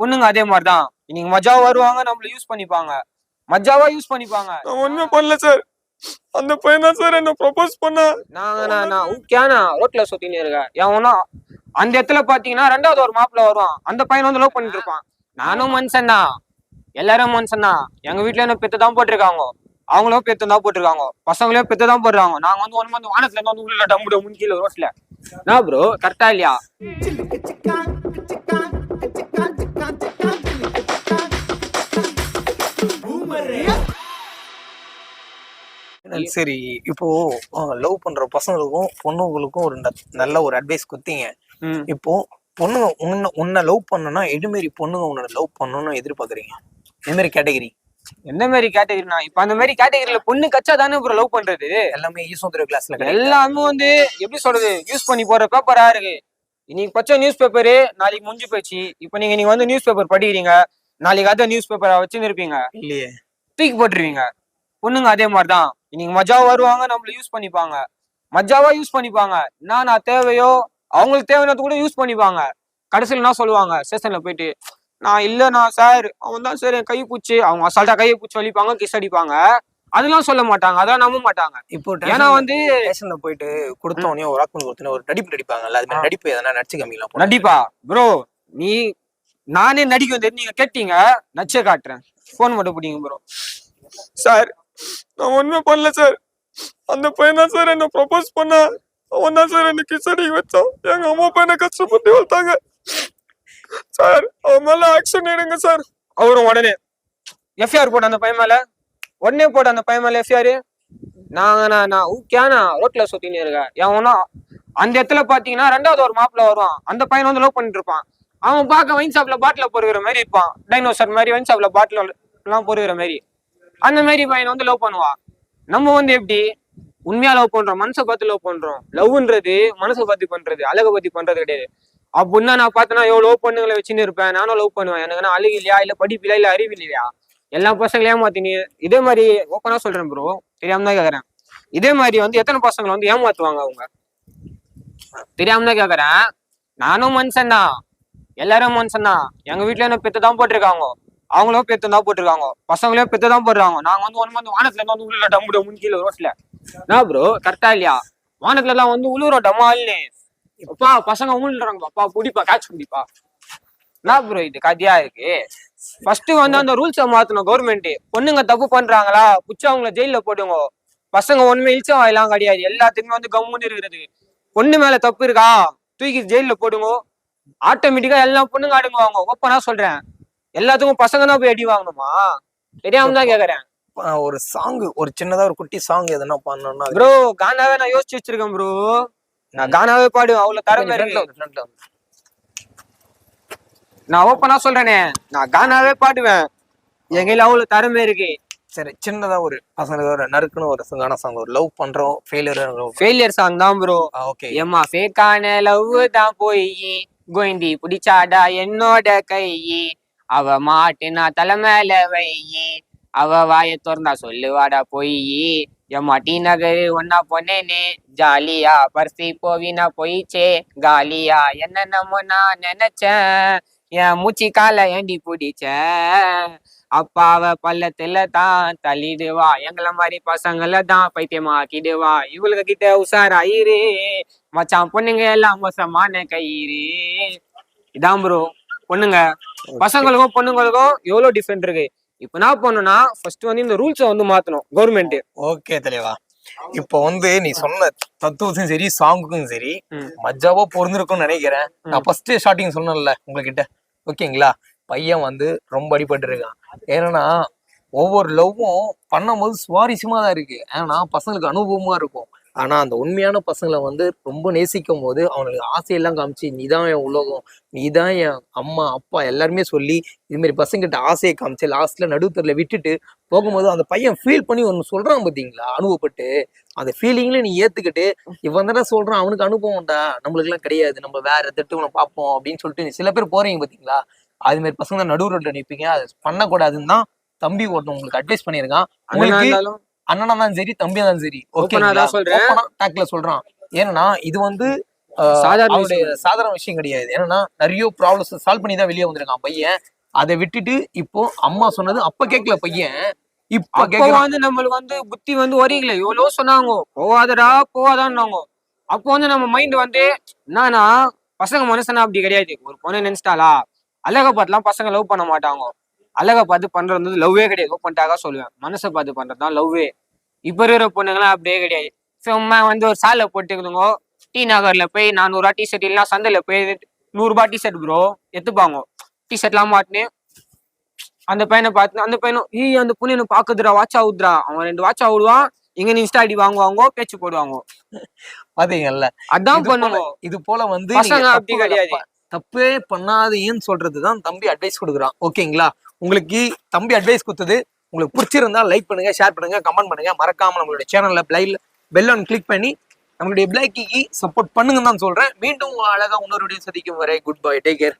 பொண்ணுங்க அதே மாதிரிதான். இன்னைக்கு மஜாவா வருவாங்க, நம்மள யூஸ் பண்ணிப்பாங்க, மஜாவா யூஸ் பண்ணிப்பாங்க. நான் ஒண்ணுமே பண்ணல சார். அந்த பையன் தான் சார் என்ன ப்ரொபோஸ் பண்ணா. நான் ஊக்கியானா ரோட்ல சுத்தின்னு இருக்கேன். எவனா அந்த இடத்துல பாத்தீங்கன்னா ரெண்டாவது ஒரு மாப்பிள்ள வருவான், அந்த பையன் வந்து லவ் பண்ணிட்டு இருப்பான். நானும் மனுஷன் தான், எல்லாரும் மனுஷன் தான். எங்க வீட்டுல என்ன பெத்து தான் போட்டிருக்காங்க, அவங்களும் பெத்து தான் போட்டிருக்காங்க, பசங்களையும் பெத்து தான் போடுறாங்க. நாங்க வந்து ஒண்ணு வந்து வானத்துல இருந்து வந்து உள்ள டம்பு டம்புன்னு கீழே ரோட்ல. என்ன ப்ரோ கரெக்டா இல்லையா? சரி, இப்போ லவ் பண்ற பசங்களுக்கும் பொண்ணுங்களுக்கும் ஒரு நல்ல ஒரு அட்வைஸ் கொடுத்தீங்க. இப்போ பொண்ணுங்க உன்னை லவ் பண்ணனா எது மாரி பொண்ணுங்க உன்னை லவ் பண்ணணும்னு எதிர்பார்க்குறீங்க? எந்த மாதிரி கேட்டகரி? எந்த மாதிரி கேட்டகரினா, இப்ப அந்த மாதிரி கேட்டகரியில பொண்ணு கச்சா தானே ப்ரோ லவ் பண்றது. எல்லாமே ஈஸ்வந்திர கிளாஸ்ல எல்லாமே வந்து எப்படி சொல்றது, யூஸ் பண்ணி போற பேப்பரா இருக்கு. இன்னைக்கு பச்சை நியூஸ் பேப்பரு நாளைக்கு முடிஞ்சு போச்சு. இப்ப நீங்க வந்து நியூஸ் பேப்பர் படிக்கிறீங்க, நாளைக்கு அதே நியூஸ் பேப்பரை வச்சுன்னு இருப்பீங்க, இல்லையே தூக்கி போட்டுருவீங்க. பொண்ணுங்க அதே மாதிரிதான். இன்னைக்கு மஜாவா வருவாங்க, நம்மள யூஸ் பண்ணிப்பாங்க, மஜாவா யூஸ் பண்ணிப்பாங்க. நான் தேவையோ அவங்களுக்கு தேவையானது கூட யூஸ் பண்ணிப்பாங்க. கடைசியில் என்ன சொல்லுவாங்க, ஸ்டேஷன்ல போயிட்டு, நான் இல்லைண்ணா சார், அவன் தான் சார் என் கை பூச்சி, அவங்க அசால்ட்டா கையை பூச்சி வலிப்பாங்க, கிஸ் அடிப்பாங்க. அதெல்லாம் சொல்ல மாட்டாங்க, அதெல்லாம் நம்ப மாட்டாங்க. இப்போ ஏன்னா வந்து ஸ்டேஷன்ல போயிட்டு கொடுத்தவனே ஒரு ஆக்மெண்ட் கொடுத்தோன்னே ஒரு நடிப்பு நடிப்பாங்கல்ல, அது மாதிரி நடிப்பு எதனா நடிச்சு காமிக்கலாம். நடிப்பா ப்ரோ, நீ நானே நடிக்க வந்து நீங்க கேட்டீங்க, நச்சே காட்டுறேன். போன் மட்டும் பிடிங்க ப்ரோ. சார் நான் ஒண்ணுமே பண்ணல சார். அந்த பையன் தான் சார் என்ன ப்ரொபோஸ் பண்ணா. அவன் தான் சார் என்ன கிஸ் அடிக்க வச்சான். எங்க அம்மா அப்பா என்ன கஷ்டப்பட்டு வளர்த்தாங்க சார். அவன் மேல ஆக்ஷன் எடுங்க சார். அவரும் உடனே எஃப்ஐஆர் போட அந்த பையன் மேல, உடனே போட அந்த பையன் மேல எஃப்ஐஆர். நான் ஊக்கியானா ரோட்ல சுத்தின்னு இருக்கேன். எவனா அந்த இடத்துல பாத்தீங்கன்னா ரெண்டாவது ஒரு மாப்பிள்ள வருவான், அந்த பையன் வந்து லவ் பண்ணிட்டு இருப்பான். அவன் பார்க்க வைன் ஷாப்ல பாட்டில பொறுகிற மாதிரி இருப்பான், டைனோசர் மாதிரி வைன் ஷாப்ல பாட்டில எல்லாம் பொறுகிற மாதிரி. அந்த மாதிரி பையன் வந்து லவ் பண்ணுவான். நம்ம வந்து எப்படி உண்மையா லவ் பண்றோம், மனசை பார்த்து லவ் பண்றோம். லவ்ன்றது மனசை பத்தி பண்றது, அழகை பத்தி பண்றது கிடையாது. அப்படின்னா நான் பார்த்தேன்னா எவ்வளவு பொண்ணுங்களை வச்சுன்னு இருப்பேன், நானும் லவ் பண்ணுவேன். எனக்கு அழகு இல்லையா, இல்ல படிப்பு இல்லையா, இல்ல அறிவு இல்லையா, எல்லா பசங்களையும் ஏமாத்தினு இதே மாதிரி ஓப்பனா சொல்றேன் ப்ரோ, தெரியாம தான் கேக்குறேன். இதே மாதிரி வந்து எத்தனை பசங்களை வந்து ஏமாத்துவாங்க அவங்க, தெரியாம தான் கேக்குறேன். நானும் மனுஷன் தான், எல்லாரும் மனுஷன் தான். எங்க வீட்டுல என்ன பெத்து தான் போட்டிருக்காங்க, அவங்களும் பெத்து தான் போட்டிருக்காங்க, பசங்களையும் பெத்து தான் போடுறாங்க. நாங்க வந்து ஒண்ணு வந்து வானத்துல இருந்து வந்து உள்ள டம்பு டம்புன்னு கீழே ரோட்ல. என்ன ப்ரோ கரெக்டா இல்லையா? வானத்துல எல்லாம் வந்து உழுவுறோம் டமால்னு. அப்பா பசங்க உங்களுறாங்க, அப்பா பிடிப்பா கேட்ச் பிடிப்பா. என்ன ப்ரோ இது கதையா இருக்கு? ஃபர்ஸ்ட் வந்து அந்த ரூல்ஸை மாத்தணும் கவர்மெண்ட். பொண்ணுங்க தப்பு பண்றாங்களா புடிச்சு அவங்கள ஜெயில போடுங்க. பசங்க ஒண்ணுமே இழிச்சம் வாயெல்லாம் கிடையாது, எல்லாத்துக்குமே வந்து கம்முன்னு இருக்கிறது. பொண்ணு மேல தப்பு இருக்கா, தூக்கி ஜெயில போடுங்க. ஆட்டோமேட்டிக்கா எல்லா பொண்ணுங்க அடங்குவாங்க. ஓப்பனா சொல்றேன், எல்லாத்துக்கும் பசங்க தான் போய் அடி வாங்கணுமா? தெரியாம தான் கேக்குறேன். ஒரு சாங், ஒரு சின்னதா ஒரு குட்டி சாங் எதனா பண்ணணும்னா ப்ரோ கானாவே நான் யோசிச்சு வச்சிருக்கேன் ப்ரோ. நான் கானாவே பாடுவேன், அவ்வளவு திறமை இருக்கு. நான் ஓப்பனா சொல்றேனே, நான் கானாவே பாடுவேன், என் கையில அவ்வளவு திறமை இருக்கு. சரி, சின்னதா ஒரு பசங்களுக்கு ஒரு நறுக்குன்னு ஒரு கான சாங், ஒரு லவ் பண்றோம் ஃபெயிலியர் சாங் தான் ப்ரோ. ஓகே. ஏமா ஃபேக்கான லவ் தான் போய் கோயிண்டி பிடிச்சாடா என்னோட கை, அவ மாட்டுனா தலை மேல வை, அவ வாய திறந்தா சொல்லுவாடா பொய். எம்மா டி நகரு ஒன்னா பொன்னேனே, ஜாலியா பர்சி போவினா போயிச்சே காலியா, என்னென்னமோ நான் நினைச்சேன், என் மூச்சு கால ஏண்டி பிடிச்சேன், அப்பாவ பள்ளத்துல தான் தள்ளிடுவா, எங்களை மாதிரி பசங்களை தான் பைத்தியமாக்கிடுவா, இவளுக்கு கிட்ட உஷாராயிரு மச்சான், பொண்ணுங்க எல்லாம் மோசமான கயிறு. இதான் ப்ரோ. பொண்ணுங்க பசங்களுக்கும் பொண்ணுங்களுக்கும் எவ்வளவு டிஃபரெண்ட் இருக்கு. இப்ப என்ன பண்ணணும்னா ஃபர்ஸ்ட் வந்து இந்த ரூல்ஸை வந்து மாத்தணும் கவர்மெண்ட். ஓகே தலைவா, இப்போ வந்து நீ சொன்ன தத்துவத்தும் சரி சாங்குக்கும் சரி மஜாவா பொருந்திருக்கும்னு நினைக்கிறேன். நான் ஃபர்ஸ்ட் ஸ்டார்டிங் சொன்னேன்ல உங்ககிட்ட, ஓகேங்களா? பையன் வந்து ரொம்ப அடிபட்டு இருக்கான். ஏன்னா ஒவ்வொரு லவ்வும் பண்ணும்போது சுவாரஸ்யமா தான் இருக்கு, ஏன்னா பசங்களுக்கு அனுபவமா இருக்கும். ஆனா அந்த உண்மையான பசங்களை வந்து ரொம்ப நேசிக்கும் போது அவங்களுக்கு ஆசையெல்லாம் காமிச்சு, நீதான் என் உலகம், நீதான் என் அம்மா அப்பா எல்லாருமே சொல்லி இது மாதிரி பசங்கிட்ட ஆசையை காமிச்சு லாஸ்ட்ல நடுத்தரில் விட்டுட்டு போகும்போது அந்த பையன் ஃபீல் பண்ணி ஒன்று சொல்றான் பார்த்தீங்களா, அனுபவப்பட்டு அந்த ஃபீலிங்ல நீ ஏத்துக்கிட்டு, இவன் தானே சொல்றான் அவனுக்கு அனுபவம்டா, நம்மளுக்கு எல்லாம் கிடையாது, நம்ம வேற திட்டு உன பார்ப்போம் அப்படின்னு சொல்லிட்டு சில பேர் போறீங்க பார்த்தீங்களா, அது மாதிரி பசங்க தான் நடு ரோட்ல நிற்பீங்க. அது பண்ணக்கூடாதுன்னு தான் தம்பி ஒருத்தன் உங்களுக்கு அட்வைஸ் பண்ணியிருக்கான். உங்களுக்கு அண்ணனா தான் சரி தம்பியா தான் சரி, ஓகே சொல்றேன் சொல்றான். ஏன்னா இது வந்து சாதாரண அவருடைய சாதாரண விஷயம் கிடையாது. ஏன்னா நிறைய ப்ராப்ளம்ஸ் சால்வ் பண்ணி தான் வெளியே வந்திருக்கான் பையன். அதை விட்டுட்டு இப்போ அம்மா சொன்னது அப்ப கேட்கல பையன், இப்ப அப்போ கேட்கறான். வந்து நம்மளுக்கு வந்து புத்தி வந்து ஒரீங்களே, எவ்வளவு சொன்னாங்க போவாதடா போவாதான்னாங்க. அப்போ வந்து நம்ம மைண்ட் வந்து என்னன்னா, பசங்க மனுஷனா அப்படி கிடையாது. ஒரு பொண்ணு நினைச்சிட்டாளா, அழகை பார்த்துலாம் பசங்க லவ் பண்ண மாட்டாங்க. அழகை பார்த்து பண்றது வந்து லவ்வே கிடையாது. ஓப்பன்டாக சொல்லுவேன், மனசை பார்த்து பண்றதுதான் லவ்வே. இப்ப இருக்கிற பொண்ணுங்களாம் அப்படியே கிடையாது. சும்மா வந்து ஒரு சாலை போட்டுக்குதுங்க, டி நகர்ல போய் 400 டிஷர்ட் இல்லைன்னா சந்தையில போய் 100 டிஷர்ட் ப்ரோ எடுத்துப்பாங்க. டிஷர்ட்லாம் மாட்டினு அந்த பையனை பார்த்து அந்த பையனும் அந்த பொண்ணு எனக்கு பாக்குதுடா, வாட்ச் ஆகுதுடா, அவன் 2 வாட்ச் ஆகுடுவான், இங்க இன்ஸ்டா ஐடி வாங்குவாங்க, பேச்சு போடுவாங்க. பாத்தீங்கல்ல, அதான் பண்ணுங்க. இது போல வந்து பசங்க நீங்க அப்படி கிடையாது. தப்பே பண்ணாதீங்கன்னு சொல்றதுதான் தம்பி அட்வைஸ் கொடுக்குறான். ஓகேங்களா, உங்களுக்கு தம்பி அட்வைஸ் கொடுத்தது உங்களுக்கு பிடிச்சிருந்தா லைக் பண்ணுங்க, ஷேர் பண்ணுங்க, கமெண்ட் பண்ணுங்க. மறக்காம நம்மளுடைய சேனல்ல பெல் ஆன் கிளிக் பண்ணி நம்மளுடைய பிளாக்கிக்கு சப்போர்ட் பண்ணுங்கன்னு தான் சொல்றேன். மீண்டும் அழகா இன்னொரு வீடியோ சந்திக்கும் வரை குட் பை, டேக் கேர்.